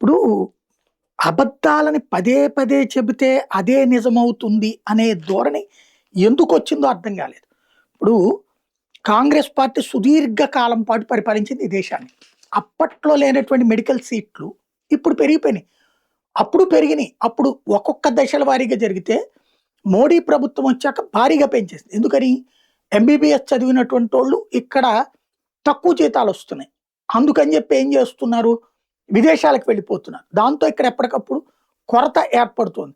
ఇప్పుడు అబద్ధాలని పదే పదే చెబితే అదే నిజమవుతుంది అనే ధోరణి ఎందుకొచ్చిందో అర్థం కాలేదు. ఇప్పుడు కాంగ్రెస్ పార్టీ సుదీర్ఘ కాలం పాటు పరిపాలించింది ఈ దేశాన్ని. అప్పట్లో లేనటువంటి మెడికల్ సీట్లు ఇప్పుడు పెరిగిపోయినాయి. అప్పుడు పెరిగినాయి. అప్పుడు ఒక్కొక్క దశల వారీగా జరిగితే మోడీ ప్రభుత్వం వచ్చాక భారీగా పెంచేసింది. ఎందుకని? ఎంబీబీఎస్ చదివినటువంటోళ్ళు ఇక్కడ తక్కువ జీతాలొస్తున్నాయి. అందుకని చెప్పి ఏం చేస్తున్నారు? విదేశాలకు వెళ్ళిపోతున్నారు. దాంతో ఇక్కడ ఎప్పటికప్పుడు కొరత ఏర్పడుతోంది.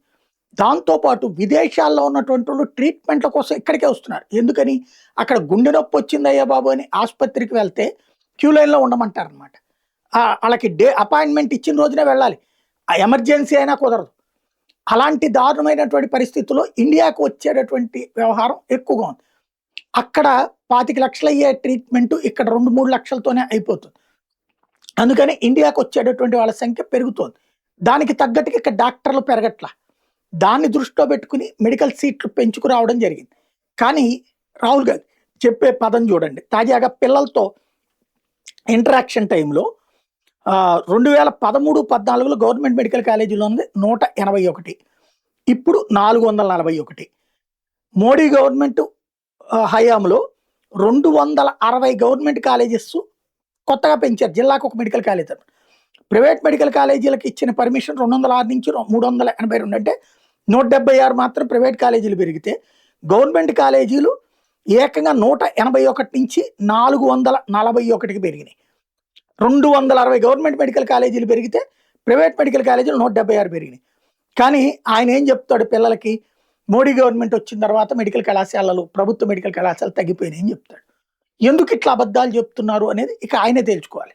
దాంతో పాటు విదేశాల్లో ఉన్నటువంటోళ్ళు ట్రీట్మెంట్‌ల కోసం ఇక్కడికే వస్తున్నారు. ఎందుకని? అక్కడ గుండె నొప్పి వచ్చిందయ్యా బాబు అని ఆస్పత్రికి వెళ్తే క్యూ లైన్‌లో ఉండమంటారనమాట. ఆళ్ళకి అపాయింట్‌మెంట్ ఇచ్చిన రోజునే వెళ్ళాలి. ఎమర్జెన్సీ అయినా కుదరదు. అలాంటి దారుణమైనటువంటి పరిస్థితుల్లో ఇండియాకు వచ్చేటటువంటి వ్యవహారం ఎక్కువగా ఉంది. అక్కడ 25,00,000 అయ్యే ట్రీట్మెంట్ ఇక్కడ 2, 3 లక్షలతోనే అయిపోతుంది. అందుకని ఇండియాకు వచ్చేటటువంటి వాళ్ళ సంఖ్య పెరుగుతోంది. దానికి తగ్గట్టుగా ఇక్కడ డాక్టర్లు పెరగట్ల. దాన్ని దృష్టిలో పెట్టుకుని మెడికల్ సీట్లు పెంచుకురావడం జరిగింది. కానీ రాహుల్ గాంధీ చెప్పే పదం చూడండి. తాజాగా పిల్లలతో ఇంటరాక్షన్ టైంలో 2013, 14లో గవర్నమెంట్ మెడికల్ కాలేజీలో ఉంది 181. ఇప్పుడు 441. మోడీ గవర్నమెంట్ హయాంలో 260 గవర్నమెంట్ కాలేజెస్ కొత్తగా పెంచారు. జిల్లాకు ఒక మెడికల్ కాలేజ్ అని. ప్రైవేట్ మెడికల్ కాలేజీలకు ఇచ్చిన పర్మిషన్ 206 నుంచి 382 అంటే 176 మాత్రం ప్రైవేట్ కాలేజీలు పెరిగితే గవర్నమెంట్ కాలేజీలు ఏకంగా 181 నుంచి 441కి పెరిగినాయి. 260 గవర్నమెంట్ మెడికల్ కాలేజీలు పెరిగితే ప్రైవేట్ మెడికల్ కాలేజీలు 176 పెరిగినాయి. కానీ ఆయన ఏం చెప్తాడు పిల్లలకి? మోడీ గవర్నమెంట్ వచ్చిన తర్వాత మెడికల్ కళాశాలలు, ప్రభుత్వ మెడికల్ కళాశాలలు తగ్గిపోయినాయి అని చెప్తాడు. ఎందుకు ఇట్లా అబద్ధాలు చెప్తున్నారు అనేది ఇక ఆయనే తేల్చుకోవాలి.